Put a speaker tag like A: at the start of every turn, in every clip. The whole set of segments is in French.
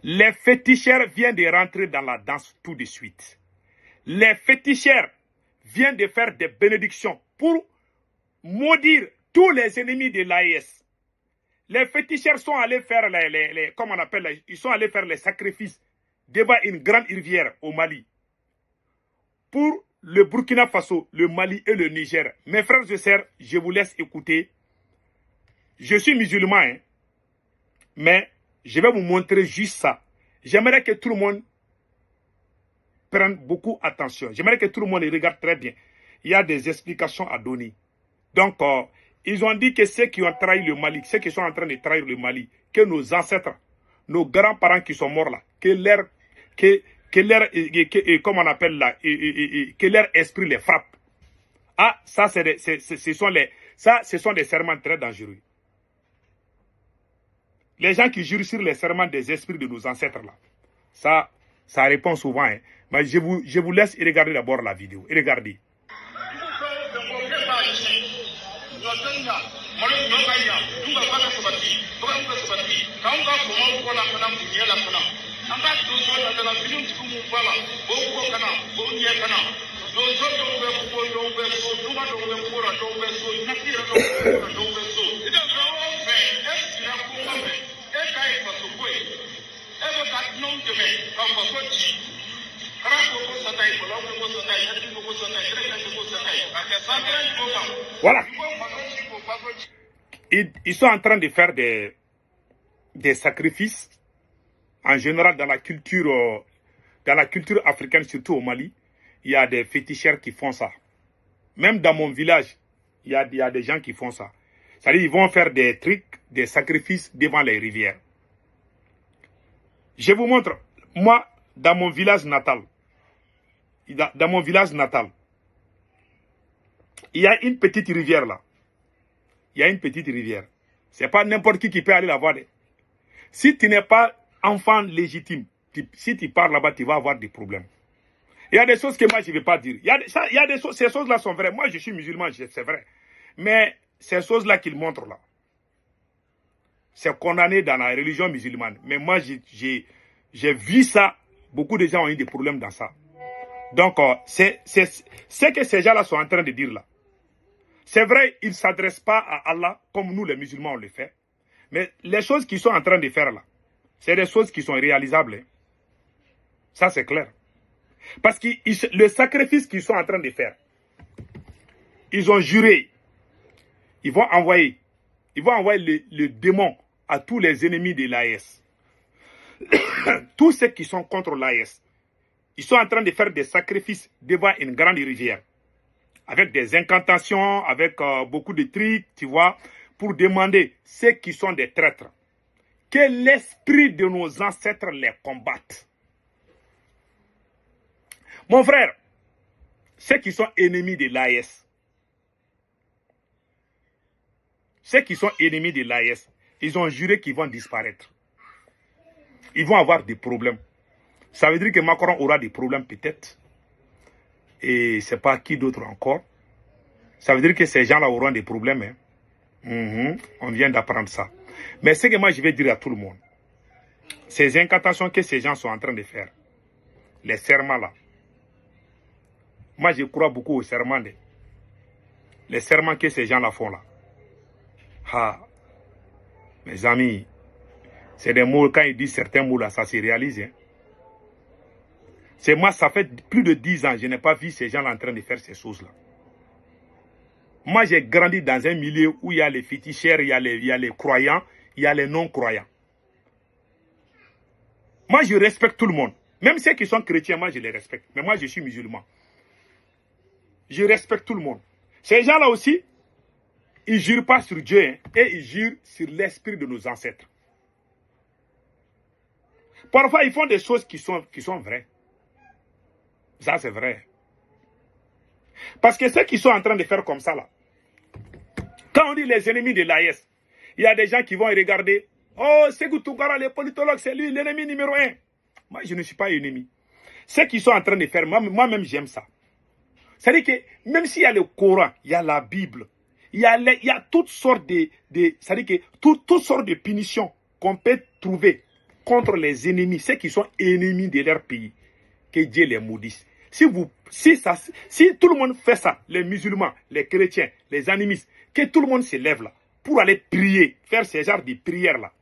A: Les féticheurs viennent de rentrer dans la danse tout de suite. Les féticheurs viennent de faire des bénédictions pour maudire tous les ennemis de l'AES. Les féticheurs sont allés faire comment on appelle, ils sont allés faire les sacrifices devant une grande rivière au Mali. Pour le Burkina Faso, le Mali et le Niger. Mes frères et sœurs, je vous laisse écouter. Je suis musulman, hein, mais je vais vous montrer juste ça. J'aimerais que tout le monde prenne beaucoup attention. J'aimerais que tout le monde les regarde très bien. Il y a des explications à donner. Donc, ils ont dit que ceux qui ont trahi le Mali, ceux qui sont en train de trahir le Mali, que nos ancêtres, nos grands-parents qui sont morts là, comment on appelle là, que leur esprit les frappe. Ah, ça, ce sont des serments très dangereux. Les gens qui jurent sur les serments des esprits de nos ancêtres là, ça répond souvent. Hein. Mais je vous laisse regarder d'abord la vidéo. Et regardez. Voilà. Ils sont en train de faire des sacrifices, en général dans la culture africaine, surtout au Mali. Il y a des féticheurs qui font ça. Même dans mon village, il y a des gens qui font ça. C'est-à-dire ils vont faire des trucs, des sacrifices devant les rivières. Je vous montre, moi, dans mon village natal, il y a une petite rivière là. Il y a une petite rivière. Ce n'est pas n'importe qui peut aller la voir. Si tu n'es pas enfant légitime, si tu pars là-bas, tu vas avoir des problèmes. Il y a des choses que moi, je ne vais pas dire. Il y a des choses, ces choses-là sont vraies. Moi, je suis musulman, c'est vrai. Mais ces choses-là qu'ils montrent là, c'est condamné dans la religion musulmane. Mais moi, j'ai vu ça. Beaucoup de gens ont eu des problèmes dans ça. Donc, c'est ce que ces gens-là sont en train de dire là. C'est vrai, ils ne s'adressent pas à Allah comme nous les musulmans on le fait. Mais les choses qu'ils sont en train de faire là, c'est des choses qui sont réalisables. Hein. Ça c'est clair. Parce que le sacrifice qu'ils sont en train de faire, ils ont juré, ils vont envoyer le démon à tous les ennemis de l'AES. Tous ceux qui sont contre l'AES, ils sont en train de faire des sacrifices devant une grande rivière. Avec des incantations, avec beaucoup de trucs, tu vois, pour demander ceux qui sont des traîtres, que l'esprit de nos ancêtres les combatte. Mon frère, ceux qui sont ennemis de l'AES, ils ont juré qu'ils vont disparaître. Ils vont avoir des problèmes. Ça veut dire que Macron aura des problèmes peut-être. Et c'est pas qui d'autre encore. Ça veut dire que ces gens-là auront des problèmes. Hein. On vient d'apprendre ça. Mais ce que moi je vais dire à tout le monde, ces incantations que ces gens sont en train de faire, les serments là, moi je crois beaucoup aux serments. Les serments que ces gens-là font là. Ah, mes amis, c'est des mots, quand ils disent certains mots là, ça se réalise. Hein. C'est moi, ça fait plus de 10 ans, je n'ai pas vu ces gens en train de faire ces choses-là. Moi, j'ai grandi dans un milieu où il y a les féticheurs, il y a les croyants, il y a les non-croyants. Moi, je respecte tout le monde. Même ceux qui sont chrétiens, moi, je les respecte. Mais moi, je suis musulman. Je respecte tout le monde. Ces gens-là aussi, ils ne jurent pas sur Dieu, hein, et ils jurent sur l'esprit de nos ancêtres. Parfois, ils font des choses qui sont vraies. Ça, c'est vrai. Parce que ceux qui sont en train de faire comme ça, là, quand on dit les ennemis de l'AES, il y a des gens qui vont regarder. Oh, Sékou Toukara, les politologues, c'est lui l'ennemi numéro 1. Moi, je ne suis pas ennemi. Ceux qui sont en train de faire, moi-même, j'aime ça. C'est-à-dire que même s'il y a le Coran, il y a la Bible, il y a toutes sortes c'est-à-dire que toutes sortes de punitions qu'on peut trouver contre les ennemis, ceux qui sont ennemis de leur pays. Que Dieu les maudisse. Si tout le monde fait ça, les musulmans, les chrétiens, les animistes, que tout le monde se lève là, pour aller prier, faire ce genre de prières là,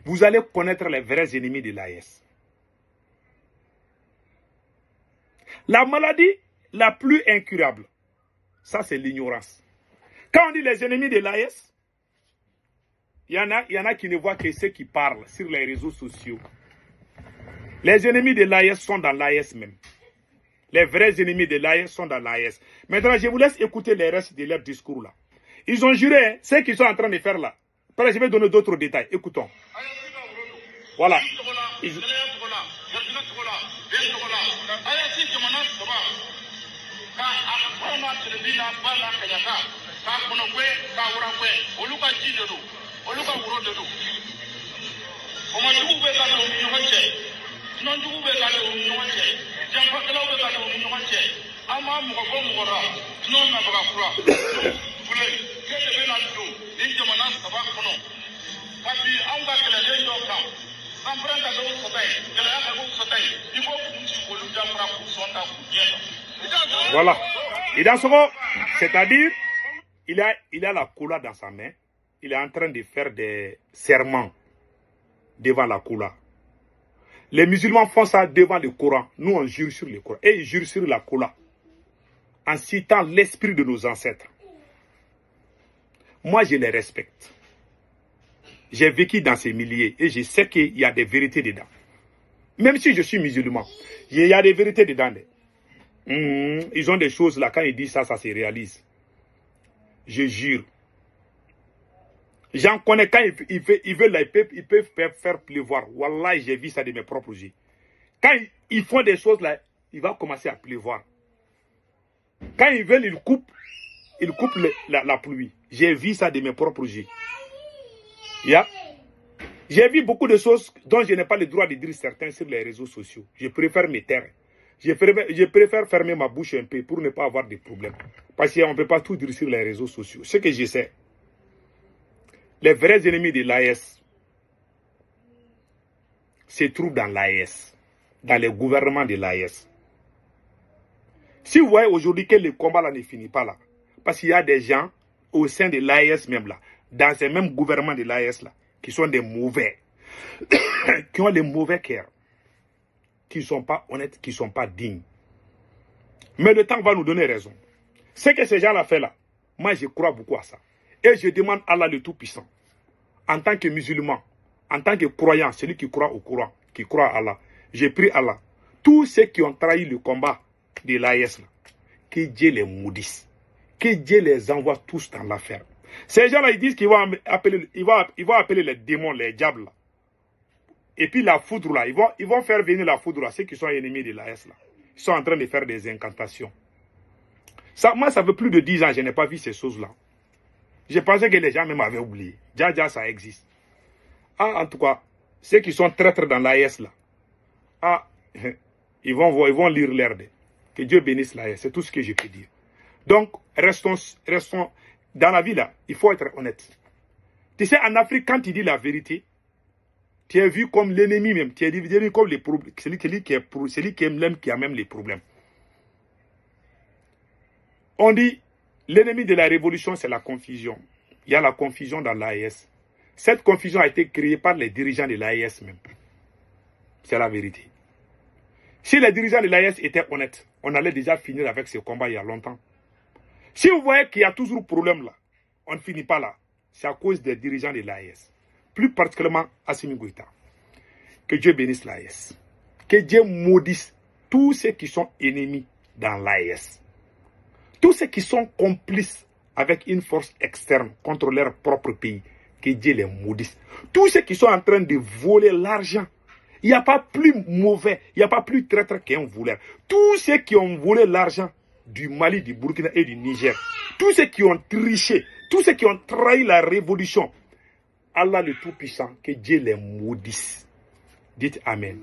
A: vous allez connaître les vrais ennemis de l'AES. La maladie la plus incurable, ça c'est l'ignorance. Quand on dit les ennemis de l'AES, il y en a qui ne voient que ceux qui parlent sur les réseaux sociaux. Les ennemis de l'AES sont dans l'AES même. Les vrais ennemis de l'AES sont dans l'AES. Maintenant, je vous laisse écouter les restes de leur discours là. Ils ont juré, hein, ce qu'ils sont en train de faire là. Après, je vais donner d'autres détails. Écoutons. Voilà. Voilà. Et dans ce moment, c'est-à-dire, il a la coula dans sa main. Il est en train de faire des serments devant la coula. Les musulmans font ça devant le Coran. Nous, on jure sur le Coran. Et ils jurent sur la coula. En citant l'esprit de nos ancêtres. Moi, je les respecte. J'ai vécu dans ces milliers et je sais qu'il y a des vérités dedans. Même si je suis musulman, il y a des vérités dedans. Ils ont des choses là, quand ils disent ça, ça se réalise. Je jure. J'en connais quand ils peuvent faire pleuvoir. Wallah, j'ai vu ça de mes propres yeux. Quand ils font des choses là, il va commencer à pleuvoir. Quand ils veulent, ils coupent la pluie. J'ai vu ça de mes propres yeux. Yeah. J'ai vu beaucoup de choses dont je n'ai pas le droit de dire certains sur les réseaux sociaux. Je préfère me taire. Je préfère fermer ma bouche un peu pour ne pas avoir de problèmes. Parce qu'on ne peut pas tout dire sur les réseaux sociaux. Ce que je sais, les vrais ennemis de l'AES se trouvent dans l'AES, dans le gouvernement de l'AES. Si vous voyez aujourd'hui que le combat là ne finit pas là, parce qu'il y a des gens au sein de l'AES même là, dans ces mêmes gouvernements de l'AES là, qui sont des mauvais, qui ont les mauvais cœurs, qui ne sont pas honnêtes, qui ne sont pas dignes. Mais le temps va nous donner raison. Ce que ces gens-là font là, moi je crois beaucoup à ça. Et je demande à Allah le Tout-Puissant, en tant que musulman, en tant que croyant, celui qui croit au Coran, qui croit à Allah, je prie Allah, tous ceux qui ont trahi le combat de l'AES, que Dieu les maudisse, que Dieu les envoie tous dans l'affaire. Ces gens-là, ils disent qu'ils vont appeler, les démons, les diables. Là. Et puis la foudre, là, ils vont faire venir la foudre, là, ceux qui sont ennemis de l'AES. Ils sont en train de faire des incantations. Ça, moi, ça fait plus de 10 ans, je n'ai pas vu ces choses-là. Je pensais que les gens même avaient oublié. Déjà, ça existe. Ah, en tout cas, ceux qui sont traîtres dans l'AES, là, ah, ils vont lire l'herbe. Que Dieu bénisse l'AES, c'est tout ce que je peux dire. Donc, restons dans la vie, là, il faut être honnête. Tu sais, en Afrique, quand tu dis la vérité, tu es vu comme l'ennemi même. Tu es vu comme celui qui a même les problèmes. On dit, l'ennemi de la révolution, c'est la confusion. Il y a la confusion dans l'AES. Cette confusion a été créée par les dirigeants de l'AES même. C'est la vérité. Si les dirigeants de l'AES étaient honnêtes, on allait déjà finir avec ce combat il y a longtemps. Si vous voyez qu'il y a toujours problème là, on ne finit pas là. C'est à cause des dirigeants de l'AES. Plus particulièrement Assimi Goïta. Que Dieu bénisse l'AES. Que Dieu maudisse tous ceux qui sont ennemis dans l'AES. Tous ceux qui sont complices avec une force externe contre leur propre pays. Que Dieu les maudisse. Tous ceux qui sont en train de voler l'argent. Il n'y a pas plus mauvais, il n'y a pas plus traître qu'un voleur. Tous ceux qui ont volé l'argent du Mali, du Burkina et du Niger, tous ceux qui ont triché, tous ceux qui ont trahi la révolution, Allah le Tout-Puissant, que Dieu les maudisse. Dites Amen.